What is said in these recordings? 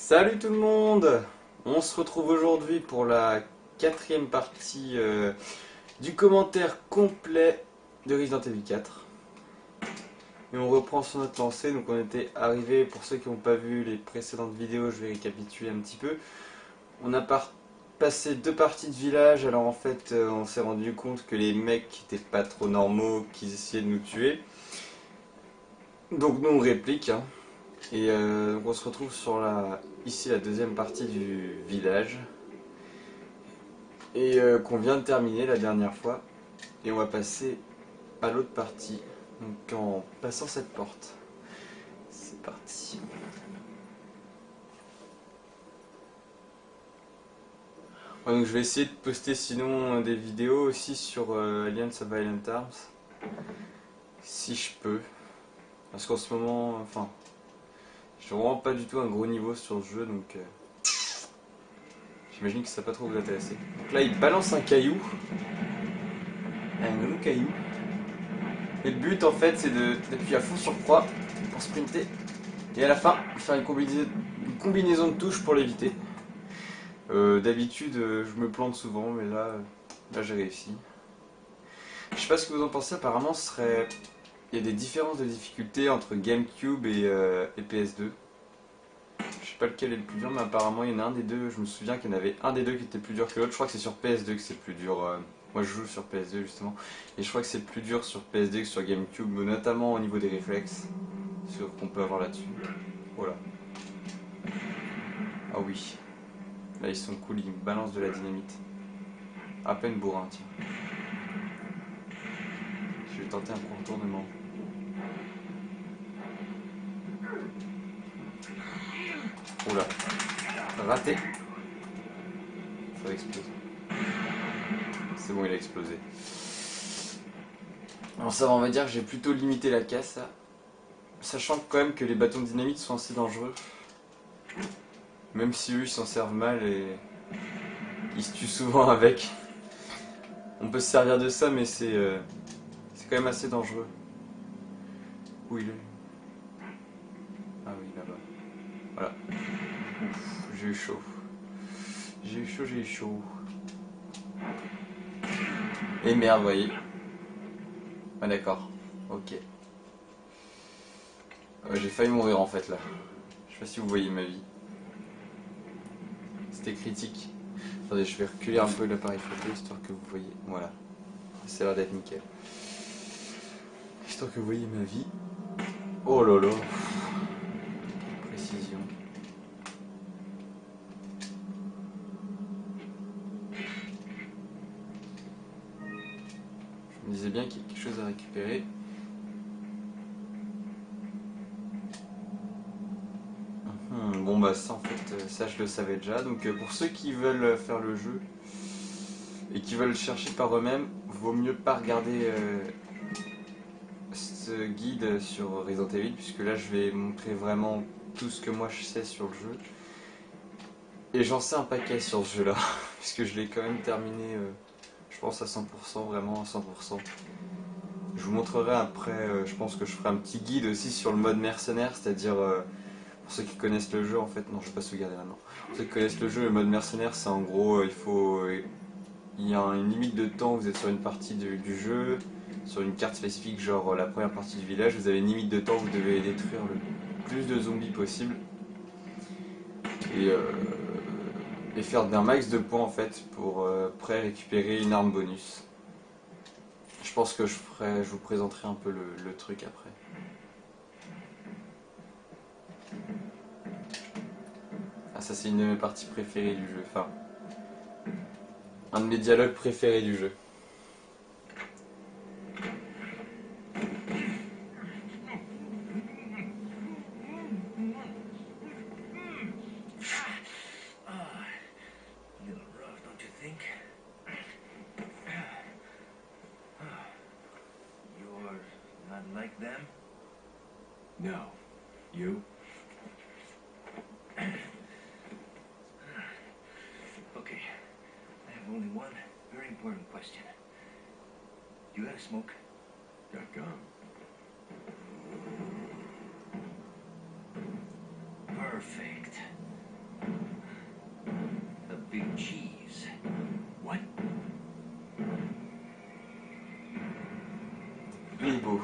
Salut tout le monde! On se retrouve aujourd'hui pour la quatrième partie du commentaire complet de Resident Evil 4. Et on reprend sur notre lancée, donc on était arrivé, pour ceux qui n'ont pas vu les précédentes vidéos, je vais récapituler un petit peu. On a passé deux parties de village, alors en fait on s'est rendu compte que les mecs n'étaient pas trop normaux, qu'ils essayaient de nous tuer. Donc nous on réplique, hein. Et donc on se retrouve sur ici la deuxième partie du village. Et qu'on vient de terminer la dernière fois. Et on va passer à l'autre partie. Donc en passant cette porte. C'est parti. Ouais, donc je vais essayer de poster sinon des vidéos aussi sur Alliance of Violent Arms. Si je peux. Parce qu'en ce moment, enfin, je suis vraiment pas du tout un gros niveau sur le jeu, donc j'imagine que ça va pas trop vous intéresser. Donc là il balance un caillou. Un gros caillou. Et le but en fait c'est d'appuyer à fond sur croix pour sprinter. Et à la fin, faire une combinaison de touches pour l'éviter. D'habitude, je me plante souvent, mais là j'ai réussi. Je sais pas ce que vous en pensez, apparemment il y a des différences de difficulté entre GameCube et PS2. Je sais pas lequel est le plus dur, mais apparemment il y en a un des deux, je me souviens qu'il y en avait un des deux qui était plus dur que l'autre. Je crois que c'est sur PS2 que c'est plus dur. Moi je joue sur PS2 justement, et je crois que c'est plus dur sur PS2 que sur GameCube, notamment au niveau des réflexes, sur qu'on peut avoir là-dessus. Voilà. Ah oui. Là ils sont cool, ils me balancent de la dynamite. À peine bourrin, tiens. Je vais tenter un contournement. Oula. Raté. Ça explose. C'est bon, il a explosé. Alors ça va, on va dire que j'ai plutôt limité la casse là. Sachant quand même que les bâtons de dynamite sont assez dangereux. Même si eux ils s'en servent mal et ils se tuent souvent avec. On peut se servir de ça, mais c'est quand même assez dangereux. Où il est? Ah oui, là-bas. Voilà. Ouf, j'ai eu chaud. J'ai eu chaud, j'ai eu chaud. Et merde, vous voyez. Ah d'accord. Ok. J'ai failli mourir en fait là. Je sais pas si vous voyez ma vie. C'était critique. Attendez, je vais reculer un peu l'appareil photo histoire que vous voyez. Voilà. Ça a l'air d'être nickel. Histoire que vous voyez ma vie. Oh là là. Précision. Je me disais bien qu'il y a quelque chose à récupérer. Bon bah ça en fait, ça je le savais déjà. Donc pour ceux qui veulent faire le jeu et qui veulent chercher par eux-mêmes, vaut mieux pas regarder ce guide sur Resident Evil, puisque là je vais montrer vraiment tout ce que moi je sais sur le jeu. Et j'en sais un paquet sur ce jeu là, puisque je l'ai quand même terminé, je pense à 100%, vraiment à 100%. Je vous montrerai après, je pense que je ferai un petit guide aussi sur le mode mercenaire, c'est-à-dire pour ceux qui connaissent le jeu en fait, non je vais pas sauvegarder maintenant. Pour ceux qui connaissent le jeu, le mode mercenaire c'est en gros, il y a une limite de temps, vous êtes sur une partie du jeu, sur une carte spécifique, genre la première partie du village, vous avez une limite de temps, vous devez détruire le plus de zombies possible. Et, euh, et faire d'un max de points en fait pour après récupérer une arme bonus. Je pense que je vous présenterai un peu le truc après. Ah ça c'est une de mes parties préférées du jeu, enfin un de mes dialogues préférés du jeu. Like them? No. You? Okay. I have only one very important question. You got a smoke? Got gum. Perfect. big cheese. What? Il est beau.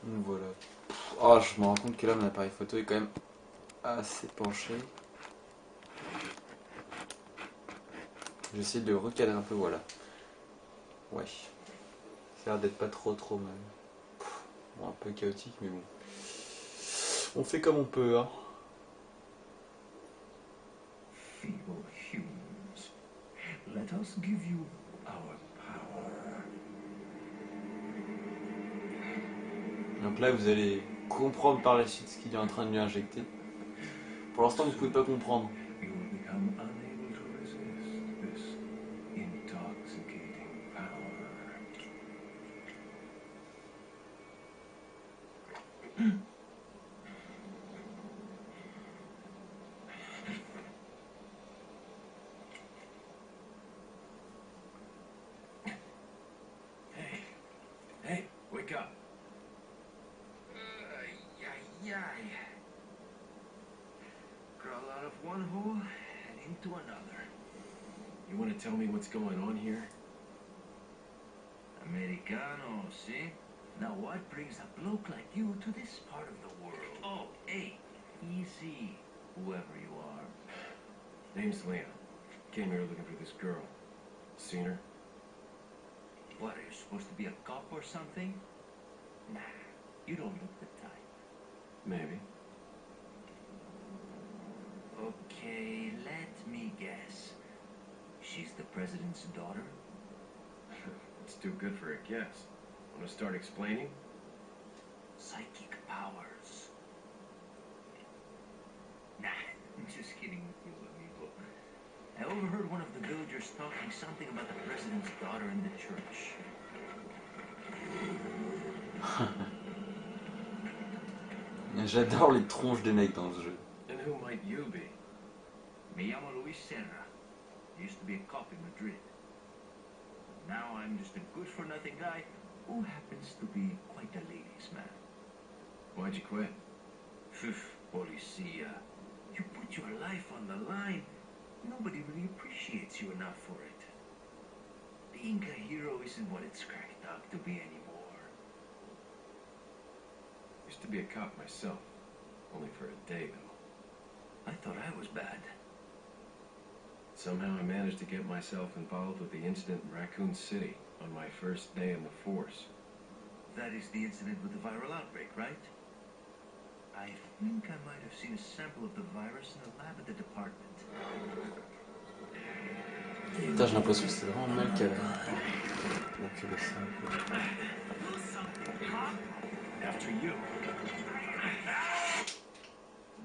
Donc voilà. Oh, je me rends compte que là mon appareil photo est quand même assez penché. J'essaie de le recadrer un peu, voilà. Ouais. Ça a l'air d'être pas trop mal. Bon, un peu chaotique, mais bon. On fait comme on peut, hein. Feeble humans. Let us give you our power. Donc là, vous allez comprendre par la suite ce qu'il est en train de lui injecter. Pour l'instant, vous ne pouvez pas comprendre. You will become unable to resist this intoxicating power. Hey, wake up. Crawl out of one hole and into another. You want to tell me what's going on here? Americano, see? Now what brings a bloke like you to this part of the world? Oh, hey, easy, whoever you are. Name's Leon. Came here looking for this girl. Seen her? What, are you supposed to be a cop or something? Nah, you don't look the type. Maybe. Okay, let me guess. She's the president's daughter? It's too good for a guess. Want to start explaining? Psychic powers. Nah, I'm just kidding with you, amigo. I overheard one of the villagers talking something about the president's daughter in the church. J'adore les tronches des mecs dans ce jeu. And who might you be? Me llamo Luis Serra. I used to be a cop in Madrid. Now I'm just a good-for-nothing guy who happens to be quite a ladies' man. Why'd you quit? Phew, Policia. You put your life on the line. Nobody really appreciates you enough for it. Being a hero isn't what it's cracked up to be anymore. Used to be a cop myself. Only for a day, though. I thought I was bad. Somehow I managed to get myself involved with the incident in Raccoon City on my first day in the force. That is the incident with the viral outbreak, right? I think I might have seen a sample of the virus in the lab at the department. Putain, j'ai l'impression que c'est vraiment le mec qui a ça un peu. After you.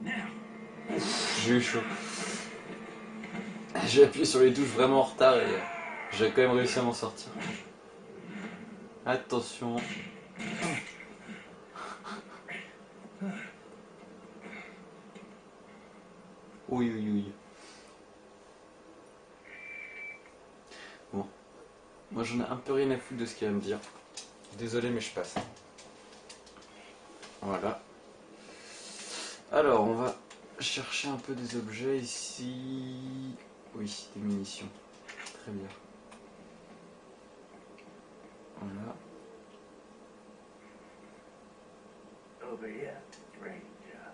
Now. J'ai eu chaud. J'ai appuyé sur les touches vraiment en retard et j'ai quand même réussi à m'en sortir. Attention. Oui, oui, oui. Bon. Moi j'en ai un peu rien à foutre de ce qu'il va me dire. Désolé mais je passe. Voilà. Alors on va chercher un peu des objets ici. Oui, des munitions. Très bien. Voilà. Over here, Ranger.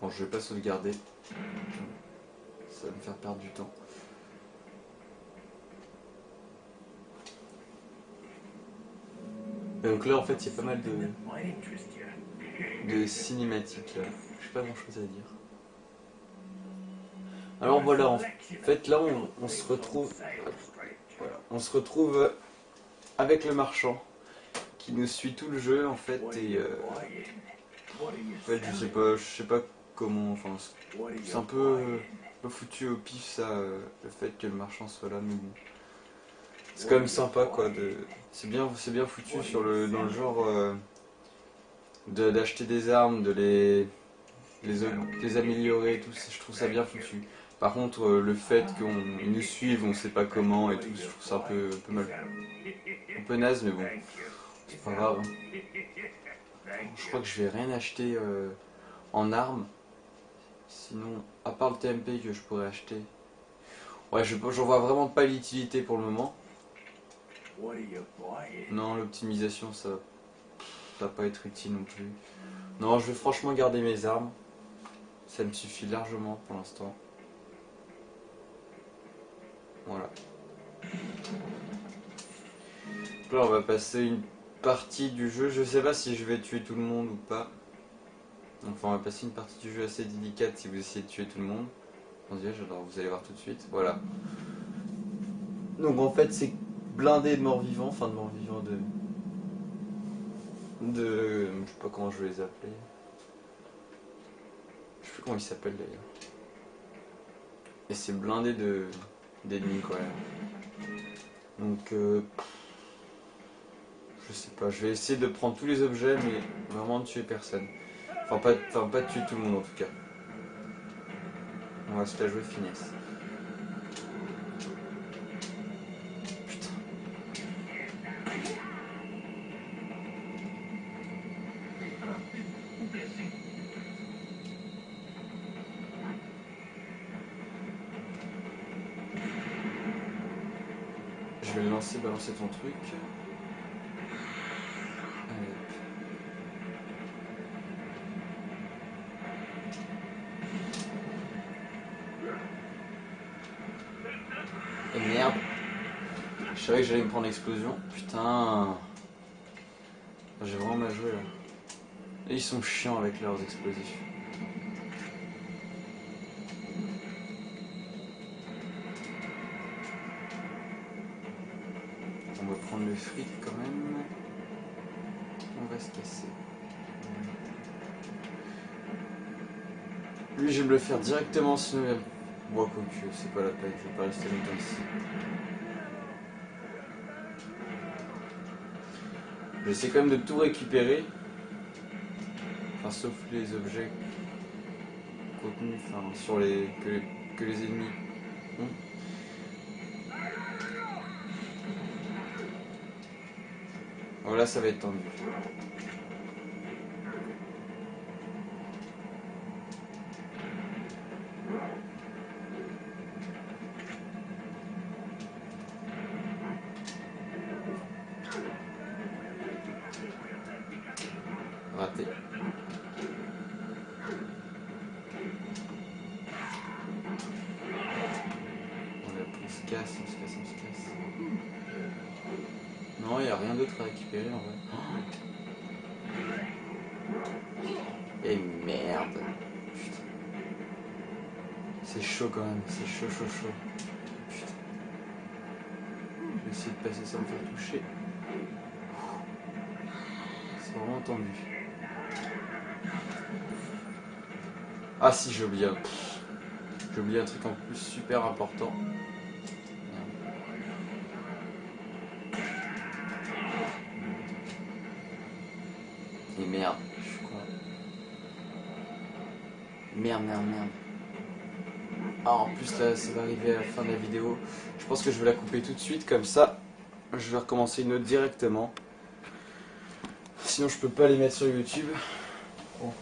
Bon, je vais pas sauvegarder. Ça va me faire perdre du temps. Et donc là, en fait, il y a pas mal de cinématiques. Là. Je sais pas grand chose à dire. Alors voilà, en fait, là, on se retrouve. Voilà, on se retrouve avec le marchand qui nous suit tout le jeu, en fait, et. En fait, je sais pas comment. Enfin, c'est un peu foutu au pif, ça, le fait que le marchand soit là, mais bon. C'est quand même sympa, quoi. C'est bien foutu dans le genre d'acheter des armes, de les améliorer et tout, je trouve ça bien foutu. Par contre, le fait qu'ils nous suivent, on sait pas comment et tout, je trouve ça un peu mal. Un peu naze, mais bon, c'est pas grave. Je crois que je vais rien acheter en armes. Sinon, à part le TMP que je pourrais acheter. Ouais, j'en vois vraiment pas l'utilité pour le moment. Non, l'optimisation, ça va pas être utile non plus. Non, je vais franchement garder mes armes. Ça me suffit largement pour l'instant. Voilà. Donc là, on va passer une partie du jeu. Je sais pas si je vais tuer tout le monde ou pas. Enfin, on va passer une partie du jeu assez délicate si vous essayez de tuer tout le monde. Alors vous allez voir tout de suite. Voilà. Donc en fait, c'est blindé de morts-vivants. Enfin, de morts-vivants de... Je sais pas comment je vais les appeler. Je sais plus comment ils s'appellent d'ailleurs. Et c'est blindé d'ennemis quoi. Donc je sais pas, je vais essayer de prendre tous les objets mais vraiment de tuer personne. Enfin pas de tuer tout le monde en tout cas. On va se la jouer finesse. Putain. Je vais le balancer ton truc. Allez. Et merde. Je savais que j'allais me prendre l'explosion. Putain. J'ai vraiment mal joué là. Et ils sont chiants avec leurs explosifs. On va prendre le fric quand même. On va se casser. Lui, je vais me le faire directement sinon il va... Bon, quoique, c'est pas la peine, je vais pas rester longtemps ici. J'essaie quand même de tout récupérer. Enfin, sauf les objets contenus, enfin, sur les... que les ennemis ont. Voilà, ça va être tendu. Raté. On se casse. Non, il n'y a rien d'autre à récupérer en vrai. Et merde. Putain. C'est chaud quand même, c'est chaud. Putain. Je vais essayer de passer sans me faire toucher. C'est vraiment tendu. Ah si, j'ai oublié un truc en plus super important. Et merde, je suis con. Merde. Ah, en plus là, ça va arriver à la fin de la vidéo. Je pense que je vais la couper tout de suite, comme ça, je vais recommencer une autre directement. Sinon, je peux pas les mettre sur YouTube. Bon.